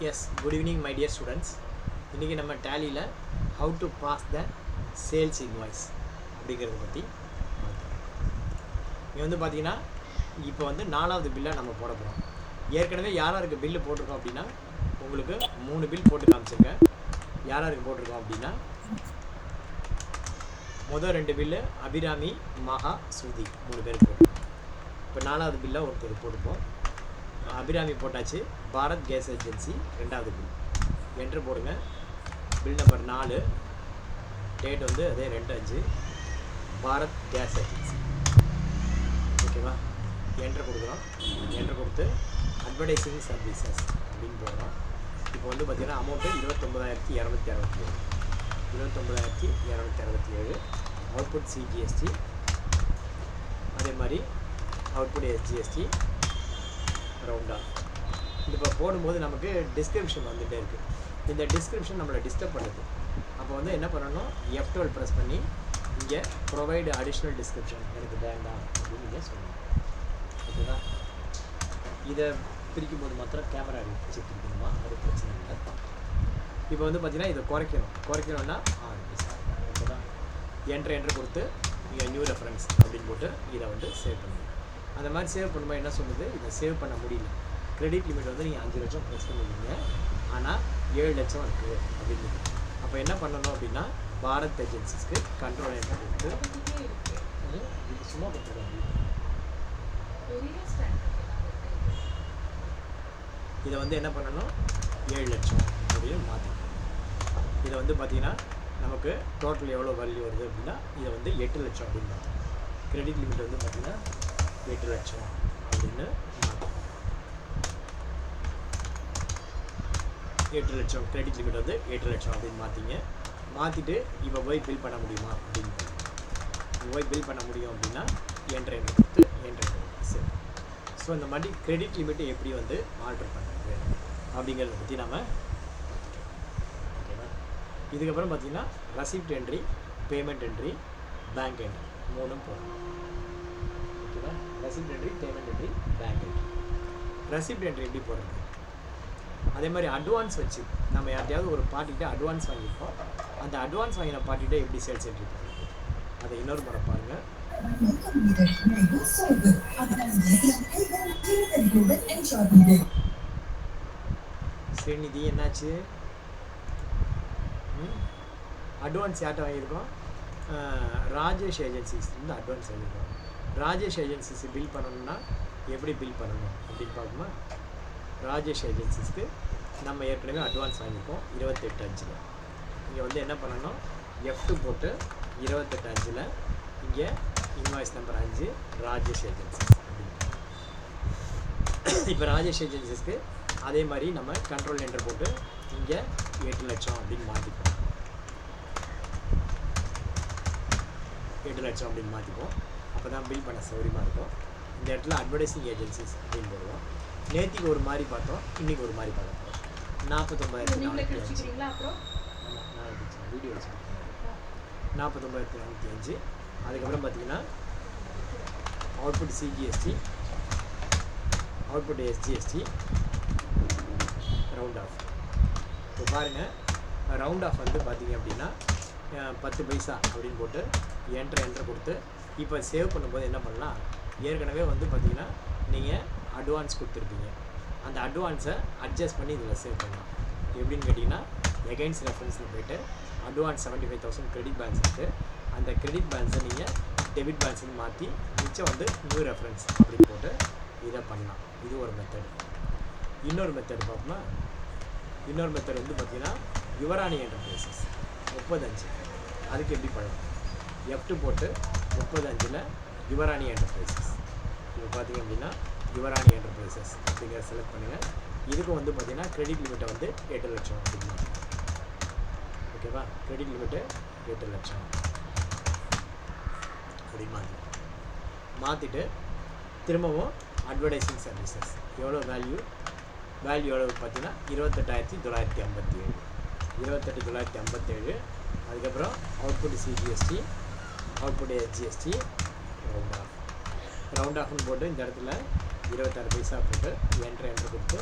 Yes, good evening my dear students. இன்றைக்கி நம்ம டேலியில் how to pass the sales invoice அப்படிங்கிறத பற்றி இங்கே வந்து பார்த்திங்கன்னா இப்போ வந்து 4வது பில்லை நம்ம போட போகிறோம். ஏற்கனவே யாராருக்கு பில்லு போட்டிருக்கோம் அப்படின்னா உங்களுக்கு 3 பில் போட்டு காமிச்சிருக்கேன். யாராருக்கு போட்டிருக்கோம் அப்படின்னா முதல் 2 பில்லு அபிராமி, மகா, ஸ்ருதி 3 பேருக்கு போட்டிருக்கோம். இப்போ 4வது பில்லை ஒருத்தர் போட்டுப்போம். அபிராமி போட்டாச்சு. பாரத் கேஸ் ஏஜென்சி 2வது பில் என்ட்ரு போடுங்க. பில் நம்பர் 4, டேட் வந்து அதே 2/5, பாரத் கேஸ் ஏஜென்சி. ஓகேவா? என்ட்ரு கொடுக்குறோம். என்ட்ரு கொடுத்து அட்வர்டைசிங் சர்வீசஸ் அப்படின்னு போடுறோம். இப்போ வந்து பார்த்திங்கன்னா அமௌண்ட்டு 29,267, 29,267. அவுட்புட் சிஜிஎஸ்டி, அதே மாதிரி அவுட்புட் எஸ்ஜிஎஸ்டி ரவுண்டாக. இது இப்போ போடும்போது நமக்கு டிஸ்கிரிப்ஷன் வந்துகிட்டே இருக்குது. இந்த டிஸ்கிரிப்ஷன் நம்மளை டிஸ்டர்ப் பண்ணுது. அப்போ வந்து என்ன பண்ணணும், F12 ப்ரெஸ் பண்ணி இங்கே ப்ரொவைடு அடிஷ்னல் டிஸ்கிரிப்ஷன் எனக்கு வேண்டாம் அப்படின்னு நீங்கள் சொல்லணும். ஓகேவா? இதை பிரிக்கும் போது மாத்திரம் கேமரா வச்சு பிரிக்கணுமா, அது பிரச்சனை இல்லை. இப்போ வந்து பார்த்திங்கன்னா இதை குறைக்கணும்னா ஓகேவா? என்ட்ரு கொடுத்து நீங்கள் நியூ ரெஃபரன்ஸ் அப்படின்னு போட்டு இதை வந்து சேவ் பண்ணணும். அந்த மாதிரி சேவ் பண்ணும்போது என்ன சொல்லுது, இதை சேவ் பண்ண முடியல. கிரெடிட் லிமிட் வந்து நீங்கள் 5 லட்சம் ப்ரெஸ் பண்ணிடுவீங்க, ஆனால் 7 லட்சம் இருக்குது அப்படின்னு. அப்போ என்ன பண்ணணும் அப்படின்னா பாரத் ஏஜென்சிஸ்க்கு கண்ட்ரோல் என்ட்ரு கொடுத்து இது சும்மா கொடுத்துருக்காங்க. இதை வந்து என்ன பண்ணணும், 7 லட்சம் அப்படின்னு மாற்றிக்கணும். இதை வந்து பார்த்திங்கன்னா நமக்கு டோட்டல் எவ்வளோ வேல்யூ வருது அப்படின்னா இதை வந்து 8 லட்சம் அப்படின்னு மாற்றணும். கிரெடிட் லிமிட் வந்து பார்த்திங்கன்னா 8 லட்சம் அப்படின்னு மாற்றணும். 8 லட்சம் கிரெடிட் லிமிட் வந்து 8 லட்சம் அப்படின்னு மாற்றிட்டு இப்போ போய் பில் பண்ண முடியுமா அப்படின்னு போய் பில் பண்ண முடியும் அப்படின்னா என்ட்ரு கொடுத்து சரி. ஸோ இந்த மாதிரி கிரெடிட் லிமிட்டை எப்படி வந்து ஆல்ட்ரு பண்ணுறது அப்படிங்கிறத பற்றி நம்ம ஓகேவா. இதுக்கப்புறம் பார்த்திங்கன்னா receipt entry, payment entry, bank entry 3 போடணும். ஓகேவா? Receipt entry, payment entry, bank entry. Receipt entry எப்படி போடுறது, அதே மாதிரி அட்வான்ஸ் வச்சு நம்ம யார்ட்டையாவது ஒரு பார்ட்டிகிட்ட அட்வான்ஸ் வாங்கியிருப்போம். அந்த அட்வான்ஸ் வாங்கின பார்ட்டிகிட்ட எப்படி சேல்ஸ் என்ட்ரி பண்ணுறது, அதை இன்னொரு முறை பாருங்கள். ஸ்ரீநிதி என்னாச்சு? அட்வான்ஸ் யார்கிட்ட வாங்கியிருக்கோம், ராஜேஷ் ஏஜென்சிஸ்லேருந்து அட்வான்ஸ் வாங்கியிருக்கோம். ராஜேஷ் ஏஜென்சிஸ் பில் பண்ணணும்னா எப்படி பில் பண்ணணும் அப்படின்னு பார்க்கணுமா. ராஜேஷ் ஏஜென்சிஸ்க்கு நம்ம ஏற்கனவே அட்வான்ஸ் வாங்கியிருக்கோம் 28/5. இங்கே வந்து என்ன பண்ணணும், F2 போட்டு 28/5 இங்கே இன்வாய்ஸ் நம்பர் 5 ராஜேஷ் ஏஜென்சிஸ் அப்படின்னு. இப்போ ராஜேஷ் ஏஜென்சிஸ்க்கு அதே மாதிரி நம்ம கண்ட்ரோல் என்டர் போட்டு இங்கே 8 லட்சம் அப்படின்னு மாற்றிப்போம். 8 லட்சம் அப்படின்னு மாற்றிப்போம். அப்போ தான் பில் பண்ண சௌகரியமாக இருக்கும். இந்த இடத்துல அட்வர்டைசிங் ஏஜென்சிஸ் அப்படின்னு போடுவோம். நேற்றுக்கு ஒரு மாதிரி பார்த்தோம், இன்றைக்கி ஒரு மாதிரி பார்க்க போகிறோம். 49,405 வீடியோ வச்சுருக்கேன். 49,405. அதுக்கப்புறம் பார்த்திங்கன்னா output CGST, output SGST, round off. இப்போ பாருங்கள், ரவுண்ட் ஆஃப் வந்து பார்த்திங்க அப்படின்னா 10 பைசா அப்படின்னு போட்டு என்ட்ரு கொடுத்து இப்போ சேவ் பண்ணும்போது என்ன பண்ணலாம், ஏற்கனவே வந்து பார்த்திங்கன்னா நீங்கள் அட்வான்ஸ் கொடுத்துருப்பீங்க. அந்த அட்வான்ஸை அட்ஜஸ்ட் பண்ணி இதில் சேவ் பண்ணலாம். எப்படின்னு கேட்டிங்கன்னா எகைன்ஸ்ட் ரெஃபரன்ஸில் போய்ட்டு அட்வான்ஸ் 75,000 கிரெடிட் பேலன்ஸ் இருக்குது. அந்த கிரெடிட் பேலன்ஸை நீங்கள் டெபிட் பேலன்ஸ்னு மாற்றி மிச்சம் வந்து நியூ ரெஃபரன்ஸ் அப்படின்னு போட்டு இதை பண்ணலாம். இது ஒரு மெத்தடு. இன்னொரு மெத்தடு பார்ப்போம்னா, இன்னொரு மெத்தட் வந்து பார்த்திங்கன்னா யுவராணி என்டர்பிரைசஸ் 35. அதுக்கு எப்படி பண்ணலாம், F2 போட்டு 35 யுவராணி என்டர்பிரைசஸ். இப்போ பார்த்திங்க அப்படின்னா யுவராணி என்டர்பிரைசஸ் அப்படிங்கிற செலக்ட் பண்ணுங்கள். இதுக்கும் வந்து பார்த்திங்கன்னா கிரெடிட் லிமிட்டை வந்து 8 லட்சம் அப்படின்னு மாற்றணும். ஓகேவா? கிரெடிட் லிமிட்டு 8 லட்சம் அப்படின்னு மாற்றிட்டு திரும்பவும் அட்வர்டைசிங் சர்வீசஸ் எவ்வளோ வேல்யூ எவ்வளோ பார்த்தீங்கன்னா 28,957, 28,957. அதுக்கப்புறம் output CGST, output SGST, round ஆஃப்னு போட்டு இந்த இடத்துல 26 பைசா போட்டு என்ட்ரு கொடுத்து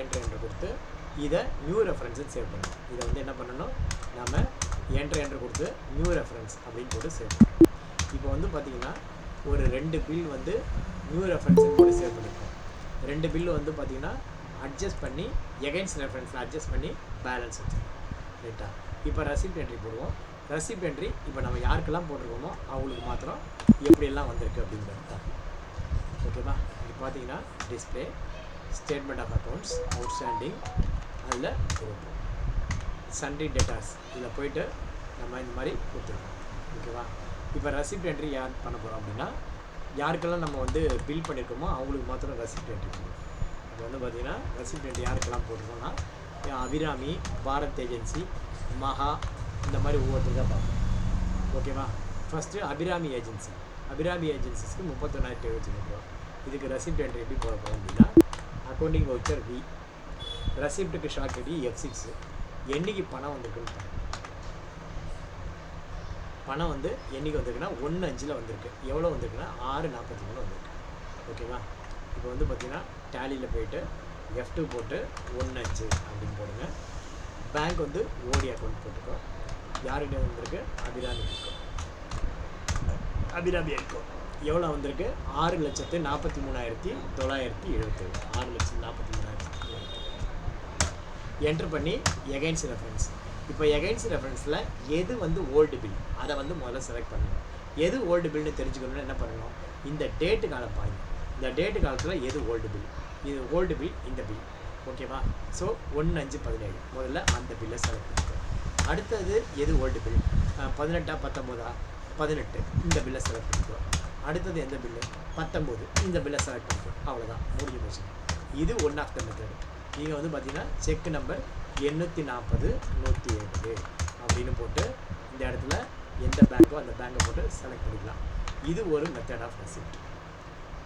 என்ட்ரு கொடுத்து இதை நியூ ரெஃபரன்ஸுன்னு சேவ் பண்ணணும். இதை வந்து என்ன பண்ணணும், நம்ம என்ட்ரு கொடுத்து நியூ ரெஃபரன்ஸ் அப்படின்னு போட்டு சேவ் பண்ணணும். இப்போ வந்து பார்த்திங்கன்னா ஒரு 2 பில் வந்து நியூ ரெஃபரன்ஸுன்னு போட்டு சேவ் பண்ணியிருக்கோம். 2 பில்லு வந்து பார்த்திங்கன்னா அட்ஜஸ்ட் பண்ணி எகைன்ஸ்ட் ரெஃபரன்ஸில் அட்ஜஸ்ட் பண்ணி பேலன்ஸ் வச்சுருக்கோம். ரைட்டா? இப்போ ரெசிப்ட் என்ட்ரி போடுவோம். ரெசிப்ட் என்ட்ரி இப்போ நம்ம யாருக்கெல்லாம் போட்டிருக்கோமோ அவங்களுக்கு மாத்திரம் எப்படியெல்லாம் வந்திருக்கு அப்படிங்கிறது தான். ஓகேவா? இது பார்த்தீங்கன்னா display, statement of accounts, outstanding, அதில் குரூப், சன்ட்ரி டேட்டாஸ், இதில் போயிட்டு நம்ம இந்த மாதிரி கொடுத்துருக்கோம். ஓகேவா? இப்போ ரெசிப்ட் என்ட்ரி யார் பண்ண போகிறோம் அப்படின்னா யாருக்கெல்லாம் நம்ம வந்து பில் பண்ணியிருக்கோமோ அவங்களுக்கு மாத்திரம் ரெசிப்ட் என்ட்ரி பண்ணுவோம். இப்போ வந்து பார்த்திங்கன்னா ரெசிப்ட் என்ட்ரி யாருக்கெல்லாம் போட்டிருக்கோம்னா அபிராமி, பாரத் ஏஜென்சி, மகா, இந்த மாதிரி ஒவ்வொருத்தருக்காக பார்ப்போம். ஓகேவா? ஃபஸ்ட்டு அபிராமி ஏஜென்சி, அபிராமி ஏஜென்சிஸ்க்கு 31,700 ரூபா. இதுக்கு ரெசிப்ட் என்ட்ரி எப்படி போட போகிறோம் அப்படின்னா அக்கௌண்டிங் வவுச்சர் வி, ரெசிப்ட்டுக்கு ஷார்ட் ஐடி F6, என்றைக்கு பணம் வந்திருக்குன்னு பணம் வந்து என்றைக்கு வந்திருக்குன்னா 1/5 வந்திருக்கு. எவ்வளோ வந்திருக்குன்னா 6.43 வந்திருக்கு. ஓகேவா? இப்போ வந்து பார்த்திங்கன்னா டேலியில் போய்ட்டு F2 போட்டு 1/5 அப்படின்னு போடுங்க. பேங்க் வந்து ஓடி அக்கௌண்ட் போட்டுக்கோ. யாருக்கிட்ட வந்திருக்கு? அபிராமி இருக்கும். அபிராமி இருக்கும். எவ்வளோ வந்திருக்கு? 6,43,977. 6,43,977 என்ட்ரு பண்ணி எகைன்ஸ்ட் ரெஃபரன்ஸ். இப்போ எகைன்ஸ்ட் ரெஃபரன்ஸில் எது வந்து ஓல்டு பில் அதை வந்து முதல்ல செலக்ட் பண்ணணும். எது ஓல்டு பில்னு தெரிஞ்சுக்கணும்னு என்ன பண்ணணும், இந்த டேட்டு காலம் பாருங்க. இந்த டேட்டு காலத்தில் எது ஓல்டு பில், இது ஓல்டு பில், இந்த பில். ஓகேவா? ஸோ 1/5/17 முதல்ல அந்த பில்லை செலக்ட் பண்ணிக்கோ. அடுத்தது எது ஓல்டு பில், 18 19 18 இந்த பில்லை செலக்ட் பண்ணிக்கோ. அடுத்தது எந்த பில்லு, 19 இந்த பில்லை செலக்ட் பண்ணிக்கோ. அவ்வளோதான், முடிஞ்சு போச்சு. இது ஒன் ஆஃப் த மெத்தடு. நீங்கள் வந்து பார்த்தீங்கன்னா செக் நம்பர் 840-107 அப்படின்னு போட்டு இந்த இடத்துல எந்த பேங்க்கோ அந்த பேங்கை போட்டு செலக்ட் பண்ணிக்கலாம். இது ஒரு மெத்தட் ஆஃப் ரெசிப்ட்.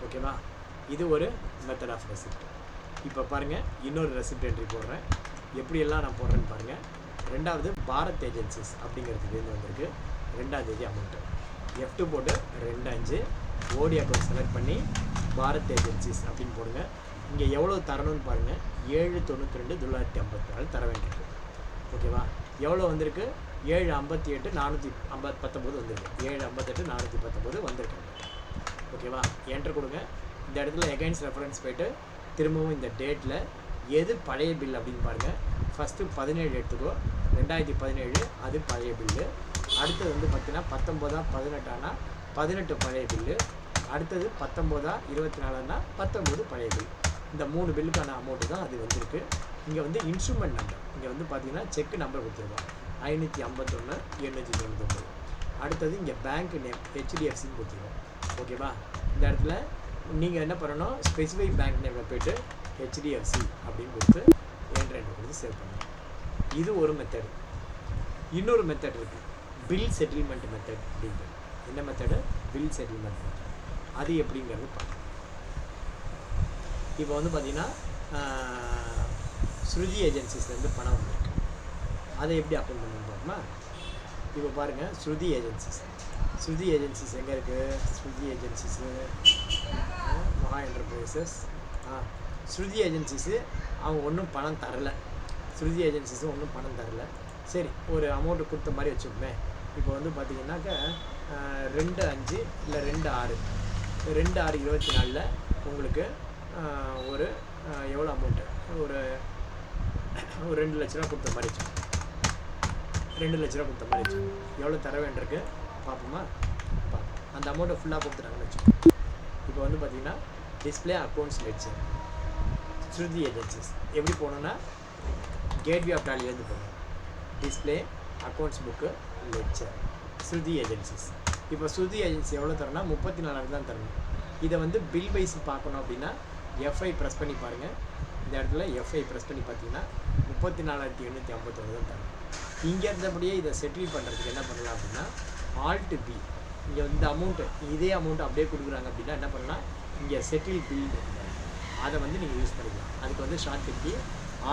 ஓகேவா? இது ஒரு மெத்தட் ஆஃப் ரெசிப்ட். இப்போ பாருங்கள், இன்னொரு ரெசிப்ட் என்ட்ரி போடுறேன். எப்படியெல்லாம் நான் போடுறேன்னு பாருங்கள். 2வது பாரத் ஏஜென்சிஸ் அப்படிங்கிறதுக்கு இது வந்திருக்கு. 2ஆம் தேதி அமௌண்ட்டு F2 போட்டு 2/5 ஓடி அக்கௌண்ட் செலக்ட் பண்ணி பாரத் ஏஜென்சிஸ் அப்படின்னு போடுங்க. இங்கே எவ்வளோ தரணும்னு பாருங்கள். 792,954 தர வேண்டியிருக்கு. ஓகேவா? எவ்வளோ வந்திருக்கு? 758,419 வந்திருக்கு. 758,419 வந்திருக்கு. ஓகேவா? என்ட்ரு கொடுங்க. இந்த இடத்துல எகைன்ஸ்ட் ரெஃபரன்ஸ் போய்ட்டு திரும்பவும் இந்த டேட்டில் எது பழைய பில் அப்படின்னு பாருங்கள். ஃபஸ்ட்டு 17 எடுத்துக்கோ. 2017 அது பழைய பில்லு. அடுத்தது வந்து பார்த்தீங்கன்னா 19-18 18 பழைய பில்லு. அடுத்தது 19-24 19 பழைய பில். இந்த 3 பில்லுக்கான அமௌண்ட்டு தான் அது வந்திருக்கு. இங்கே வந்து இன்ஸ்ட்ருமெண்ட் நம்பர், இங்கே வந்து பார்த்தீங்கன்னா செக் நம்பர் கொடுத்துருக்கோம் 551-899. அடுத்தது இங்கே பேங்க் நேம் HDFCன்னு கொடுத்துருக்கோம். ஓகேவா? இந்த இடத்துல நீங்கள் என்ன பண்ணணும், ஸ்பெசிஃபை பேங்க் நேமில் போய்ட்டு HDFC அப்படின்னு கொடுத்து என்ட்ரு கொடுத்து சேவ் பண்ணணும். இது ஒரு மெத்தடு. இன்னொரு மெத்தட் இருக்குது, பில் செட்டில்மெண்ட் மெத்தட் அப்படின்றது. என்ன மெத்தடு? Bill settlement method. அது எப்படிங்கிறது பார்க்கணும். இப்போ வந்து பார்த்திங்கன்னா ஸ்ருதி ஏஜென்சிஸ்லேருந்து பணம் வந்திருக்கு. அதை எப்படி அக்கௌண்ட் பண்ணணும்னு பார்க்கணுமா? இப்போ பாருங்கள், ஸ்ருதி ஏஜென்சிஸ் எங்கே இருக்குது? ஸ்ருதி ஏஜென்சிஸு மகா என்டர்பிரைசஸ். ஸ்ருதி ஏஜென்சிஸு அவங்க ஒன்றும் பணம் தரலை. ஸ்ருதி ஏஜென்சிஸும் ஒன்றும் பணம் தரலை. சரி, ஒரு அமௌண்ட்டு கொடுத்த மாதிரி வச்சுக்கோமே. இப்போ வந்து பார்த்திங்கன்னாக்க 2/5 இல்லை 2/6 2/6/24 உங்களுக்கு ஒரு எவ்வளோ அமௌண்ட்டு, ஒரு 2 லட்ச ரூபா கொடுத்த மாதிரி வச்சுக்கோங்க. 2 லட்ச ரூபா கொடுத்த மாதிரி வச்சுக்கோங்க. எவ்வளோ தர வேண்டியிருக்கு பார்ப்போமா? பார்ப்போம். அந்த அமௌண்ட்டை ஃபுல்லாக கொடுத்துட்டாங்கன்னு வச்சுக்கோங்க. இப்போ வந்து பார்த்திங்கன்னா டிஸ்பிளே அக்கௌண்ட்ஸ் லெட்ஜர் ஸ்ருதி ஏஜென்சிஸ் எப்படி போகணுன்னா கேட்வே ஆஃப் டேலிலேருந்து போகணும். டிஸ்பிளே அக்கௌண்ட்ஸ் புக்கு லெட்ஜர் ஸ்ருதி ஏஜென்சிஸ். இப்போ ஸ்ருதி ஏஜென்சி எவ்வளோ தரணும்னா 34 தான் தரணும். இதை வந்து பில் வைஸ் பார்க்கணும் அப்படின்னா F5 ப்ரெஸ் பண்ணி பாருங்கள். இந்த இடத்துல F5 ப்ரெஸ் பண்ணி பார்த்தீங்கன்னா 34,851 தான் தரணும். இங்கே இருந்தபடியே இதை செட்டில் பண்ணுறதுக்கு என்ன பண்ணலாம் அப்படின்னா Alt B. இங்கே இந்த அமௌண்ட்டு இதே அமௌண்ட்டு அப்படியே கொடுக்குறாங்க அப்படின்னா என்ன பண்ணலாம், இங்கே செட்டில் பில் அதை வந்து நீங்கள் யூஸ் பண்ணிக்கலாம். அதுக்கு வந்து ஷார்ட் கி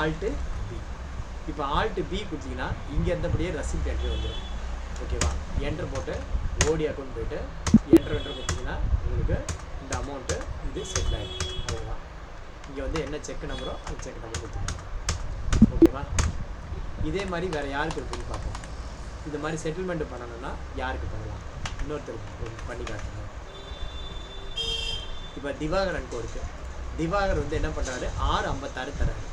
Alt B. இப்போ Alt B கொடுத்தீங்கன்னா இங்கே இருந்தபடியே ரெசிப்ட் என்ட்ரி வந்துடும். ஓகேவா? என்ட்ரு போட்டு ஓடி அக்கௌண்ட் போய்ட்டு என்ட்ரு கொடுத்தீங்கன்னா உங்களுக்கு இந்த அமௌண்ட்டு இது செட்டில் ஆகிடும். அவ்வளோதான். இங்கே வந்து என்ன செக் நம்பரோ அந்த செக் நம்பர் கொடுத்துருக்காங்க. ஓகேவா? இதே மாதிரி வேறு யாருக்கு இருக்குன்னு பார்ப்போம். இது மாதிரி செட்டில்மெண்ட் பண்ணணும்னா யாருக்கு பண்ணலாம், இன்னொருத்தருக்கு பண்ணி காட்டுங்க. இப்போ திவாகர் அன்கோ இருக்குது. திவாகர் வந்து என்ன பண்ணுறாரு, 656 தராரு.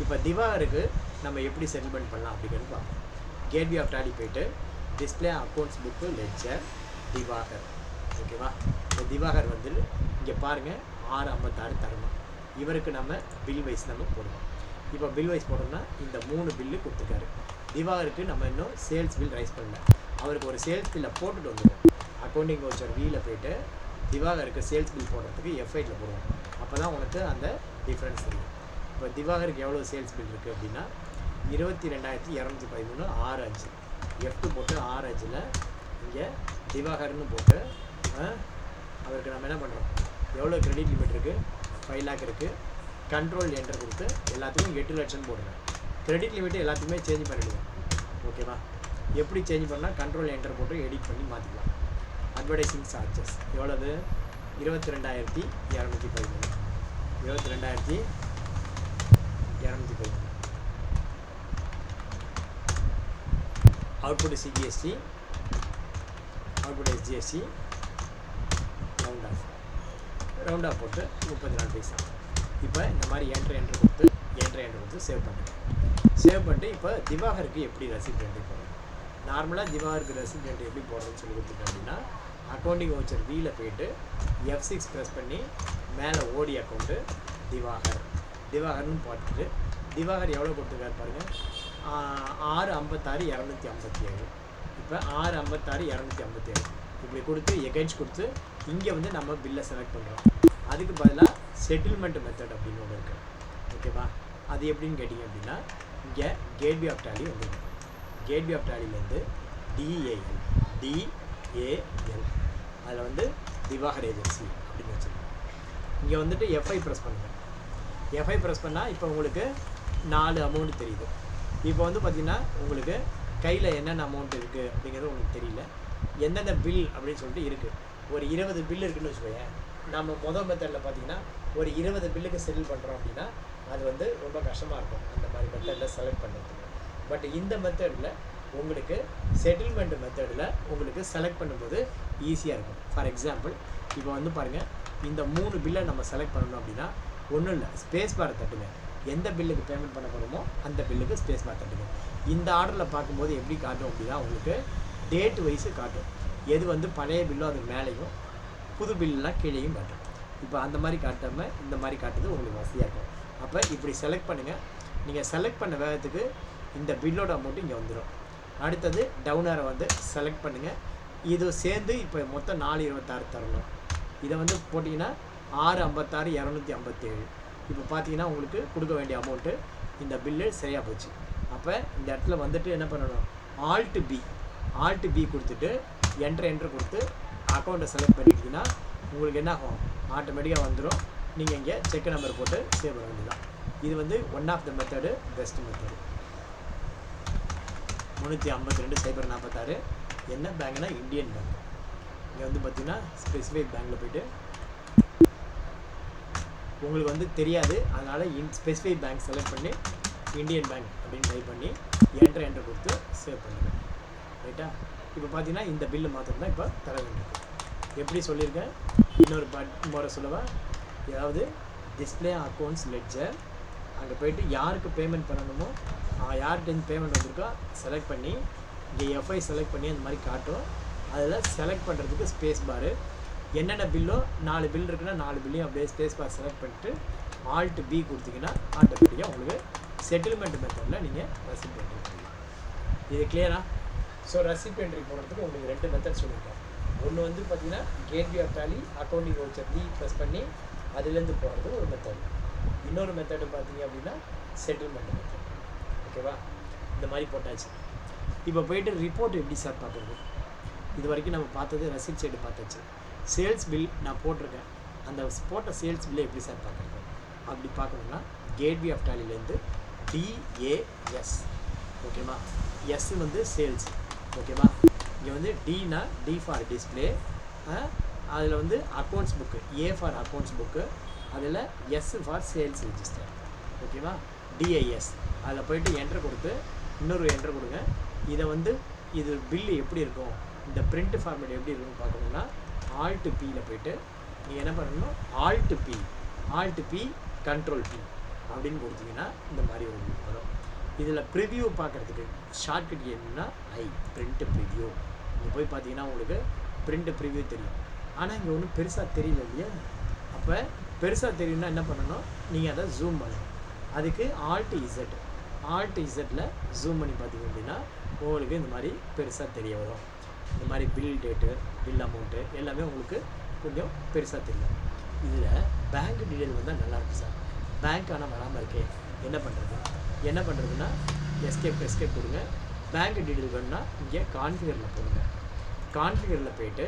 இப்போ திவாகருக்கு நம்ம எப்படி செட்டில்மெண்ட் பண்ணலாம் அப்படிங்கிறது பார்ப்போம். கேட்வே ஆஃப் டாலி போய்ட்டு display accounts book ledger Divakar. ஓகேவா? இந்த திவாகர் வந்து இங்கே பாருங்கள் 656 தரணும். இவருக்கு நம்ம பில் வைஸ் நம்ம போடுவோம். இப்போ பில் வைஸ் போட்டோம்னா இந்த 3 பில்லு கொடுத்துருக்காரு. திவாகருக்கு நம்ம இன்னும் சேல்ஸ் பில் ரைஸ் பண்ணல. அவருக்கு ஒரு சேல்ஸ் பில்லை போட்டுட்டு வந்துடுவோம். அக்கௌண்டிங் வவுச்சர் வீல போய்ட்டு திவாகருக்கு சேல்ஸ் பில் போடுறதுக்கு F8ல் போடுவோம். அப்போ தான் உனக்கு அந்த டிஃப்ரென்ஸ் தெரியும். இப்போ திவாகருக்கு எவ்வளோ சேல்ஸ் பில் இருக்குது அப்படின்னா 22,213 6.5. F2 போட்டு 6.5ல் இங்கே திவாகர்னு போட்டு அவருக்கு நம்ம என்ன பண்ணுறோம், எவ்வளோ கிரெடிட் லிமிட் இருக்குது, 5 lakh இருக்குது. கண்ட்ரோல் என்டர் கொடுத்து எல்லாத்துக்கும் 8 லட்சம் போடுவேன். கிரெடிட் லிமிட்டு எல்லாத்துக்குமே சேஞ்ச் பண்ணிவிடுவேன். ஓகேவா? எப்படி சேஞ்ச் பண்ணால் கண்ட்ரோல் என்டர் போட்டு எடிட் பண்ணி மாற்றிக்கலாம். அட்வர்டைசிங் சார்ஜஸ் எவ்வளவு, 22,213. 22,213. Output CGST, output SGST, round off போட்டு 34 பைசா. இப்போ இந்த மாதிரி என்ட்ரு கொடுத்து சேவ் பண்ணுறேன். சேவ் பண்ணிட்டு இப்போ திவாகருக்கு எப்படி ரெசிப்ட் என்ட்ரி போடுறோம். நார்மலாக திவாகருக்கு ரெசிப்ட் என்ட்ரி எப்படி போடுறதுன்னு சொல்லி கொடுத்துட்டேன் அப்படின்னா அக்கௌண்டிங் வவுச்சர் வீல போய்ட்டு F6 ப்ரெஸ் பண்ணி மேலே ஓடி அக்கௌண்ட்டு திவாகர்னு போட்டுட்டு திவாகர் எவ்வளோ கொடுத்துருக்காரு பாருங்கள், 656,257. இப்போ 656,257 இப்படி கொடுத்து எகைன்ஸ் கொடுத்து இங்கே வந்து நம்ம பில்லை செலக்ட் பண்ணுறோம். அதுக்கு பதிலாக செட்டில்மெண்ட் மெத்தட் அப்படின்னு ஒன்று இருக்குது. ஓகேவா? அது எப்படின்னு கேட்டிங்க அப்படின்னா இங்கே கேட்வே ஆஃப் டாலி வந்துடும். கேட்வே ஆஃப் டாலிலேருந்து DAL அதில் வந்து திவாகர் ஏஜென்சி அப்படின்னு வச்சுருக்கோம். இங்கே வந்துட்டு F5 ப்ரெஸ் பண்ணுங்கள். F5 ப்ரெஸ் பண்ணால் இப்போ உங்களுக்கு 4 அமௌண்ட் தெரியுது. இப்போ வந்து பார்த்திங்கன்னா உங்களுக்கு கையில் என்னென்ன அமௌண்ட் இருக்குது அப்படிங்கிறது உங்களுக்கு தெரியல. எந்தெந்த பில் அப்படின்னு சொல்லிட்டு இருக்குது. ஒரு 20 பில் இருக்குதுன்னு வச்சுக்கோங்க. நம்ம மொதல் மெத்தடில் பார்த்திங்கன்னா ஒரு 20 பில்லுக்கு செட்டில் பண்ணுறோம் அப்படின்னா அது வந்து ரொம்ப கஷ்டமாக இருக்கும் அந்த மாதிரி மெத்தடில் செலக்ட் பண்ணுறதுக்கு. பட் இந்த மெத்தடில் உங்களுக்கு செட்டில்மெண்ட் மெத்தடில் உங்களுக்கு செலக்ட் பண்ணும்போது ஈஸியாக இருக்கும். ஃபார் எக்ஸாம்பிள் இப்போ வந்து பாருங்கள், இந்த 3 பில்லை நம்ம செலக்ட் பண்ணணும் அப்படின்னா ஒன்றும் இல்லை, ஸ்பேஸ் பார் தட்டுங்க. எந்த பில்லுக்கு பேமெண்ட் பண்ண போகிறோமோ அந்த பில்லுக்கு ஸ்பேஸ் பார் தட்டுங்க. இந்த ஆர்டரில் பார்க்கும்போது எப்படி காட்டும் அப்படின்னா உங்களுக்கு டேட் வைஸு காட்டும். எது வந்து பழைய பில்லோ அது மேலேயும், புது பில்லாம் கீழேயும் காட்டும். இப்போ அந்த மாதிரி காட்டாமல் இந்த மாதிரி காட்டுறது உங்களுக்கு வசதியாக இருக்கும். அப்போ இப்படி செலக்ட் பண்ணுங்கள். நீங்கள் செலக்ட் பண்ண வேகத்துக்கு இந்த பில்லோட அமௌண்ட்டு இங்கே வந்துடும். அடுத்தது டவுனரை வந்து செலக்ட் பண்ணுங்கள். இது சேர்ந்து இப்போ மொத்தம் 426 தரணும். இதை வந்து போட்டிங்கன்னா 656,257. இப்போ பார்த்தீங்கன்னா உங்களுக்கு கொடுக்க வேண்டிய அமௌண்ட்டு இந்த பில்லு சரியாக போச்சு. அப்போ இந்த இடத்துல வந்துட்டு என்ன பண்ணணும், Alt B கொடுத்துட்டு என்ட்ரு கொடுத்து அக்கௌண்ட்டை செலக்ட் பண்ணிட்டீங்கன்னா உங்களுக்கு என்ன ஆகும், ஆட்டோமேட்டிக்காக வந்துடும். நீங்கள் இங்கே செக் நம்பர் போட்டு சேவ் பண்ண வேண்டியதான். இது வந்து one of the method, best method. 352,046 என்ன பேங்க்னா இந்தியன் பேங்க். இங்கே வந்து பார்த்தீங்கன்னா ஸ்பெசிஃபைக் பேங்க்கில் போய்ட்டு உங்களுக்கு வந்து தெரியாது, அதனால் ஸ்பெசிஃபைக் பேங்க் செலக்ட் பண்ணி இந்தியன் பேங்க் அப்படின்னு டைப் பண்ணி என்ட்ரு கொடுத்து சேவ் பண்ணுங்கள். ரைட்டா? இப்போ பார்த்தீங்கன்னா இந்த பில்லு மாத்திரம் தான் இப்போ தர வேண்டியிருக்கு. எப்படி சொல்லியிருக்கேன், இன்னொரு முறை சொல்லவா? ஏதாவது டிஸ்பிளே அக்கௌண்ட்ஸ் லெட்ஜர் அங்கே போய்ட்டு யாருக்கு பேமெண்ட் பண்ணணுமோ யார்கிட்ட பேமெண்ட் வந்திருக்கோ செலக்ட் பண்ணி இங்கே F5 செலக்ட் பண்ணி அந்த மாதிரி காட்டும். அதில் செலக்ட் பண்ணுறதுக்கு ஸ்பேஸ் பாரு, என்னென்ன பில்லோ 4 பில் இருக்குன்னா 4 பில்லையும் அப்படியே ஸ்பேஸ் பார் செலக்ட் பண்ணிட்டு Alt B கொடுத்தீங்கன்னா ஆட்டோமேட்டிக்காக உங்களுக்கு செட்டில்மெண்ட் மெத்தடில் நீங்கள் ரெசிப்ட் என்ட்ரி பண்ணலாம். இது கிளியரா? ஸோ ரெசிப்ட் என்ட்ரி போடுறதுக்கு உங்களுக்கு 2 மெத்தட் சொல்லியிருக்கேன். ஒன்று வந்து பார்த்தீங்கன்னா gateway of Tally accounting voucher D press பண்ணி அதுலேருந்து போகிறது ஒரு மெத்தட். இன்னொரு மெத்தடு பார்த்தீங்க அப்படின்னா செட்டில்மெண்ட் மெத்தட். ஓகேவா? இந்த மாதிரி போட்டாச்சு. இப்போ போய்ட்டு ரிப்போர்ட் எப்படி சார் பார்க்குறது? இது வரைக்கும் நம்ம பார்த்தது ரெசிப்ட் சைடு பார்த்தாச்சு. சேல்ஸ் பில் நான் போட்டிருக்கேன், அந்த போட்ட சேல்ஸ் பில்லை எப்படி சார் பார்க்குறது? அப்படி பார்க்கணுன்னா கேட்வே ஆஃப் டாலிலேருந்து DAS. ஓகேவா? எஸ் வந்து சேல்ஸ். ஓகேவா? இங்கே வந்து Dனா D ஃபார் டிஸ்பிளே, அதில் வந்து accounts book, A for accounts book, அதில் எஸ் ஃபார் சேல்ஸ் ரெஜிஸ்டர். ஓகேவா? டிஐஎஸ் அதில் போய்ட்டு என்ட்ரு கொடுத்து இன்னொரு என்ட்ரு கொடுங்க. இதை வந்து இது பில்லு எப்படி இருக்கும், இந்த பிரிண்ட் ஃபார்மேட் எப்படி இருக்குன்னு பார்க்கணுன்னா ஆல்ட் பியில் போய்ட்டு நீங்கள் என்ன பண்ணணும், ஆல்ட் பி கண்ட்ரோல் பி அப்படின்னு கொடுத்தீங்கன்னா இந்த மாதிரி ஒரு புக் வரும். இதில் ப்ரிவ்யூ பார்க்குறதுக்கு ஷார்ட்கட் என்னன்னா பிரிண்ட் ப்ரிவ்யூ. இங்கே போய் பார்த்தீங்கன்னா உங்களுக்கு பிரிண்ட் ப்ரிவ்யூ தெரியும். ஆனால் இங்கே ஒன்றும் பெருசாக தெரியல இல்லையா? அப்போ பெருசாக தெரியும்னா என்ன பண்ணணும், நீங்கள் அதை ஜூம் பண்ணணும். அதுக்கு ஆல்ட் இசட்டில் ஜூம் பண்ணி பார்த்தீங்க அப்படின்னா உங்களுக்கு இந்த மாதிரி பெருசாக தெரிய வரும். இந்த மாதிரி பில் டேட்டு, பில் அமௌண்ட்டு எல்லாமே உங்களுக்கு கொஞ்சம் பெருசாக தெரியும். இதில் பேங்க் டீட்டெயில் வந்தால் நல்லாயிருக்கும் சார். பேங்க் ஆனால் வராமல் இருக்கே, என்ன பண்ணுறதுன்னா எஸ்கேப் கொடுங்க. பேங்க் டீட்டெயில் வேணுன்னா இங்கே கான்ஃபிகரில் போடுங்க. கான்ஃபிகரில் போய்ட்டு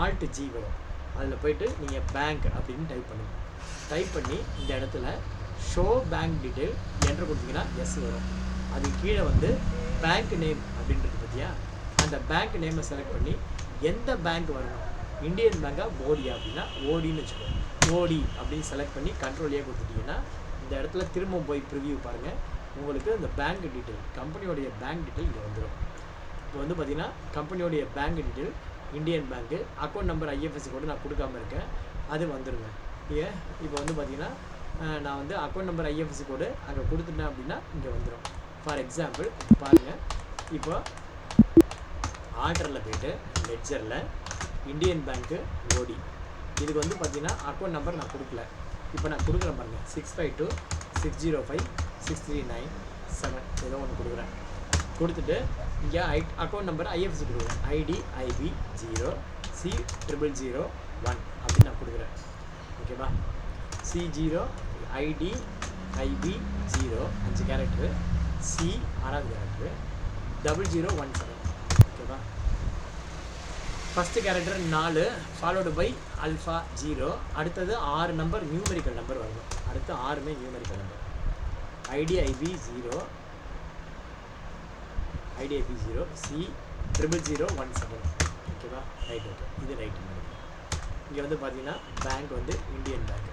ஆல்ட் ஜி வரும். அதில் போய்ட்டு நீங்கள் பேங்க் அப்படின்னு டைப் பண்ணி இந்த இடத்துல ஷோ பேங்க் டீட்டெயில் என்ட்ரு கொடுத்தீங்கன்னா எஸ் வரும். அதுக்கு கீழே வந்து பேங்க் நேம் அப்படின்றது பார்த்தியா, அந்த பேங்க் நேமை செலக்ட் பண்ணி எந்த பேங்க் வரணும், இந்தியன் பேங்காக ஓடியா அப்படின்னா ஓடின்னு வச்சுக்கோங்க. ஓடி அப்படின்னு செலக்ட் பண்ணி கண்ட்ரோலியாக கொடுத்துட்டிங்கன்னா இந்த இடத்துல திரும்ப போய் ப்ரிவ்யூ பாருங்கள். உங்களுக்கு அந்த பேங்க் டீட்டெயில், கம்பெனியோடைய பேங்க் டீட்டெயில் இங்கே வந்துடும். இப்போ வந்து பார்த்திங்கன்னா கம்பெனியோடைய பேங்க் டீட்டெயில் இந்தியன் பேங்க்கு, அக்கௌண்ட் நம்பர் ஐஎஃப்எஸ்சி கோடு நான் கொடுக்காமல் இருக்கேன், அது வந்துடுங்க. இப்போ வந்து பார்த்திங்கன்னா நான் வந்து அக்கௌண்ட் நம்பர் ஐஎஃப்எஸ்சி கோடு அங்கே கொடுத்துட்டேன் அப்படின்னா இங்கே வந்துடும். ஃபார் எக்ஸாம்பிள் பாருங்கள், இப்போ ஆர்டரில் போய்ட்டு லெட்ஜரில் இந்தியன் பேங்க்கு ஓடி, இதுக்கு வந்து பார்த்திங்கன்னா அக்கௌண்ட் நம்பர் நான் கொடுக்கல. இப்போ நான் கொடுக்குறேன் பாருங்கள், 652605639 ஏதோ ஒன்று கொடுக்குறேன். கொடுத்துட்டு இங்கே அக்கௌண்ட் நம்பர் ஐஎஃப்எஸ்சி கொடுக்குறேன், ஐடி ஐபி 0C0001 அப்படின்னு நான் கொடுக்குறேன். ஓகேவா? C0 ID IB 0 5 character, C 6வது கேரக்டரு, 0017. ஓகேவா? First character 4 followed by alpha 0. அடுத்தது 6 நம்பர் நியூமெரிக்கல் நம்பர் வரணும். அடுத்து 6மே numerical number. ID IB 0 C0017. ஓகேவா? ரைட். ஓகே, இது ரைட். இங்கே வந்து பார்த்தீங்கன்னா பேங்க் வந்து இந்தியன் பேங்க்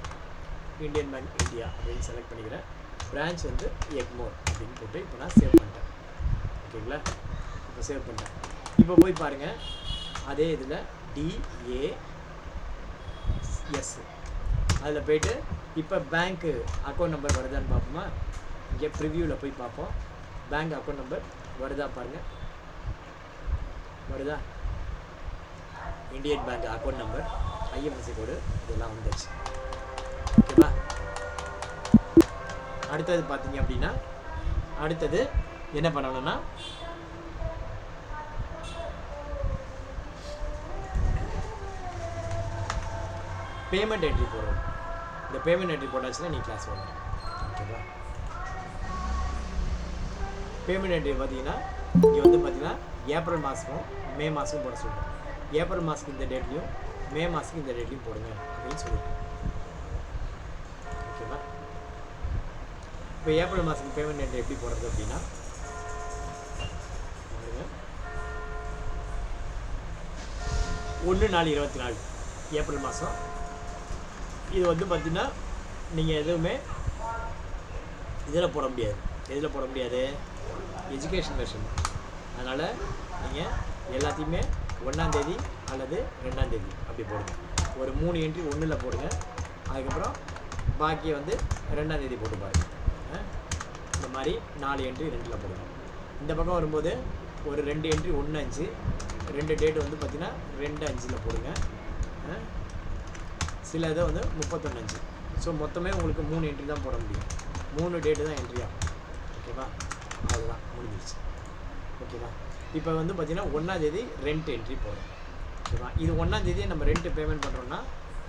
இந்தியா அப்படின்னு செலக்ட் பண்ணிக்கிறேன். பிரான்ச் வந்து எக்மோர் அப்படின்னு போட்டு இப்போ நான் சேவ் பண்ணிட்டேன். ஓகேங்களா? இப்போ சேவ் பண்ணிட்டேன். இப்போ போய் பாருங்கள், அதே இதில் DAS அதில் போய்ட்டு இப்போ பேங்க்கு அக்கௌண்ட் நம்பர் வருதான்னு பார்ப்போமா? இங்கே ப்ரிவ்யூவில் போய் பார்ப்போம். பேங்க் அக்கௌண்ட் நம்பர் வருதா பாருங்கள், வருதா? Indian bank account number, IFSC கோடு இதெல்லாம் வந்துச்சு. ஓகேவா? அடுத்தது பார்த்தீங்க அப்படின்னா அடுத்தது என்ன பண்ணணும்னா பேமெண்ட் என்ட்ரி போடுறோம். இந்த பேமெண்ட் என்ட்ரி போட்டாச்சுன்னா நீ கிளாஸ் வரணும். ஓகேவா? பேமெண்ட் என்ட்ரி பார்த்தீங்கன்னா இங்கே வந்து பார்த்தீங்கன்னா ஏப்ரல் மாதமும் மே மாதமும் போட சொல்லுவோம். ஏப்ரல் மாதத்துக்கு இந்த டேட்லையும் மே மாதத்துக்கு இந்த டேட்லையும் போடுங்க அப்படின்னு சொல்லியிருக்கேன். ஓகேவா? இப்போ ஏப்ரல் மாதத்துக்கு பேமெண்ட் என்ட்ரி எப்படி போடுறது அப்படின்னா 1/4/24 ஏப்ரல் மாதம். இது வந்து பார்த்திங்கன்னா நீங்கள் எதுவுமே இதில் போட முடியாது. எதில் போட முடியாது? Education version. அதனால் நீங்கள் எல்லாத்தையுமே 1ஆம் தேதி அல்லது 2ஆம் தேதி அப்படி போடுங்க. ஒரு 3 என்ட்ரி 1ல் போடுங்க. அதுக்கப்புறம் பாக்கியை வந்து 2ஆம் தேதி போட்டு பாருங்கள். இந்த மாதிரி 4 என்ட்ரி 2ல் போடுங்க. இந்த பக்கம் வரும்போது ஒரு 2 என்ட்ரி 1/5, 2 டேட் வந்து பார்த்திங்கன்னா 2/5 போடுங்க. சில இதை வந்து 31/5. ஸோ மொத்தமே உங்களுக்கு 3 என்ட்ரி தான் போட முடியும். 3 டேட்டு தான் என்ட்ரி ஆகும். ஓகேவா? அதுதான் முடிஞ்சிருச்சு. ஓகேவா? இப்போ வந்து பார்த்திங்கன்னா 1ஆம் தேதி ரெண்ட் என்ட்ரி போடும். ஓகேவா? இது 1ஆம் தேதியே நம்ம ரெண்ட் பேமெண்ட் பண்ணுறோன்னா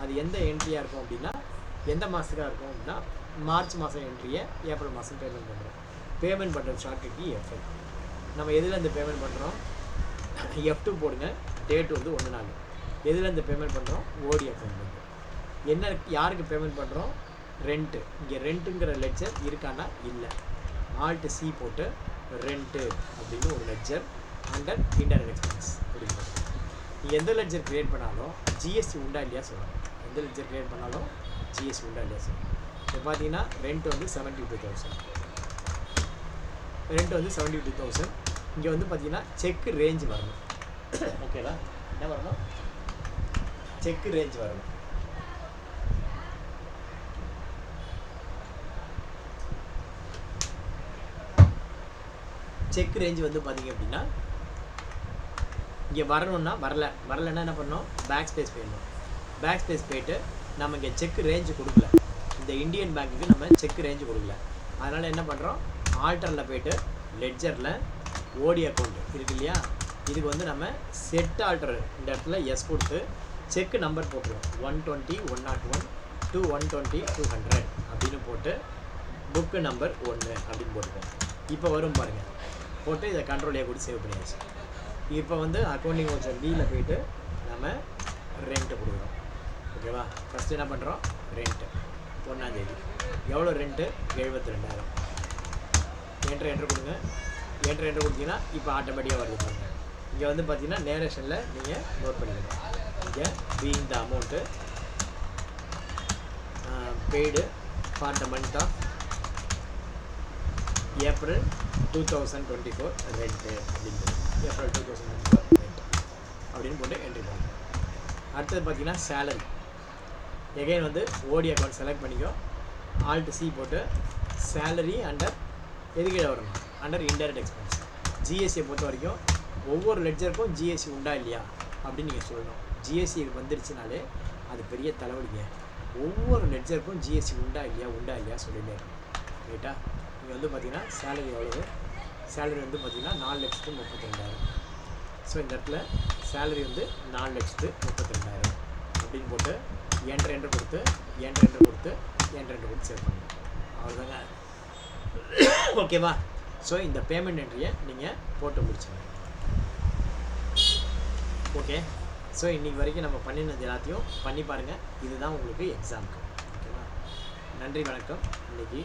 அது எந்த என்ட்ரியாக இருக்கும் அப்படின்னா எந்த மாதத்துக்காக இருக்கும் அப்படின்னா மார்ச் மாதம் என்ட்ரியை ஏப்ரல் மாதம் பேமெண்ட் பண்ணுறோம். பேமெண்ட் பண்ணுறது ஷார்ட்கட்க்கு F1. நம்ம எதில் இந்த பேமெண்ட் பண்ணுறோம்? F2 போடுங்க. டேட் வந்து 1/4. எதில் இந்த பேமெண்ட் பண்ணுறோம்? ODF பண்ணுறோம். என்ன யாருக்கு பேமெண்ட் பண்ணுறோம்? ரெண்ட்டு. இங்கே ரெண்ட்டுங்கிற லெட்ஜர் இருக்கான்னா இல்லை. ஆல்ட் C போட்டு ரெண்ட்டு அப்படின்னு ஒரு லெட்ஜர் அண்டர் இன்டைரக்ட் எக்ஸ்பென்ஸ் அப்படின்னு. நீங்கள் எந்த லெட்ஜர் க்ரியேட் பண்ணாலும் GST உண்டா இல்லையா சொல்லணும். எந்த லெட்ஜர் க்ரியேட் பண்ணாலும் ஜிஎஸ்டி உண்டா இல்லையா சார். இப்போ பார்த்தீங்கன்னா ரெண்ட் வந்து 72,000, ரெண்ட் வந்து 72,000. இங்கே வந்து பார்த்தீங்கன்னா செக்கு ரேஞ்ச் வரணும். ஓகேவா, என்ன வரணும், செக்கு ரேஞ்ச் வரணும். செக் ரேஞ்ச் வந்து பார்த்தீங்க அப்படின்னா இங்கே வரணும்னா வரலைன்னா என்ன பண்ணணும், பேக் ஸ்பேஸ் போயிடணும். பேக் ஸ்பேஸ் போயிட்டு நம்ம இங்கே செக் ரேஞ்சு கொடுக்கல, இந்த இந்தியன் பேங்க்குக்கு நம்ம செக் ரேஞ்சு கொடுக்கல. அதனால் என்ன பண்ணுறோம், ஆல்டரில் போய்ட்டு லெட்ஜரில் ஓடி அக்கௌண்ட் இருக்கு இல்லையா, இதுக்கு வந்து நம்ம செட் ஆல்டர் இந்த இடத்துல எஸ் கொடுத்து செக்கு நம்பர் போட்டுருவோம். 120 101 to 120 200 அப்படின்னு போட்டு புக்கு நம்பர் 1 அப்படின்னு போட்டுருவோம். இப்போ வரும் பாருங்கள், போட்டு இதை கண்ட்ரோல் ஏ கூட சேவ் பண்ணியாச்சு. இப்போ வந்து அக்கௌண்டிங் ஓச்சர் பியில் போய்ட்டு நம்ம ரெண்ட்டு கொடுக்குறோம். ஓகேவா, ஃபஸ்ட்டு என்ன பண்ணுறோம், ரெண்ட்டு 1ஆம் தேதி எவ்வளோ ரெண்ட்டு, 72,000. என்ட்ரு கொடுங்க. என்ட்ரு கொடுத்தீங்கன்னா இப்போ ஆட்டோமேட்டிக்காக வருது பாருங்கள். இங்கே வந்து பார்த்தீங்கன்னா நேரேஷனில் நீங்கள் நோட் பண்ணிக்கணும். இங்கே being the amount paid for the month of April 2024 rent அப்படின்னு போட்டு ஏப்ரல் 2024 ரெண்ட் அப்படின்னு போட்டு என்ட்ரி பண்ணுங்க. அடுத்தது பார்த்தீங்கன்னா சேலரி. எகைன் வந்து ஓடி அக்கௌண்ட் செலக்ட் பண்ணிக்கோ, ஆல்ட் சி போட்டு சேலரி அண்டர் எதுக்கு வரணும், அண்டர் இன்டைரக்ட் எக்ஸ்பென்ஸ். ஜிஎஸ்டியை பொறுத்த வரைக்கும் ஒவ்வொரு லெட்ஜருக்கும் ஜிஎஸ்டி உண்டா இல்லையா அப்படின்னு நீங்கள் சொல்லணும். ஜிஎஸ்டி வந்துருச்சுனாலே அது பெரிய தலைவலிங்க. ஒவ்வொரு லெட்ஜருக்கும் ஜிஎஸ்டி உண்டா இல்லையா சொல்லிட்டே இருக்கணும். ரைட்டா, இங்கே வந்து பார்த்தீங்கன்னா சேலரி எவ்வளவு, சேலரி வந்து பார்த்தீங்கன்னா 4,32,000. ஸோ இந்த இடத்துல சேலரி வந்து 4,32,000 அப்படின்னு போட்டு என்ட்ரு கொடுத்து சேவ் பண்ணணும். அவ்வளோதாங்க. ஓகேவா, ஸோ இந்த பேமெண்ட் என்ட்ரியை நீங்கள் போட்டு முடிச்சுங்க. ஓகே, ஸோ இன்றைக்கி வரைக்கும் நம்ம பண்ணினது எல்லாத்தையும் பண்ணி பாருங்கள். இதுதான் உங்களுக்கு எக்ஸாமுக்கு. ஓகேவா, நன்றி வணக்கம். இன்றைக்கி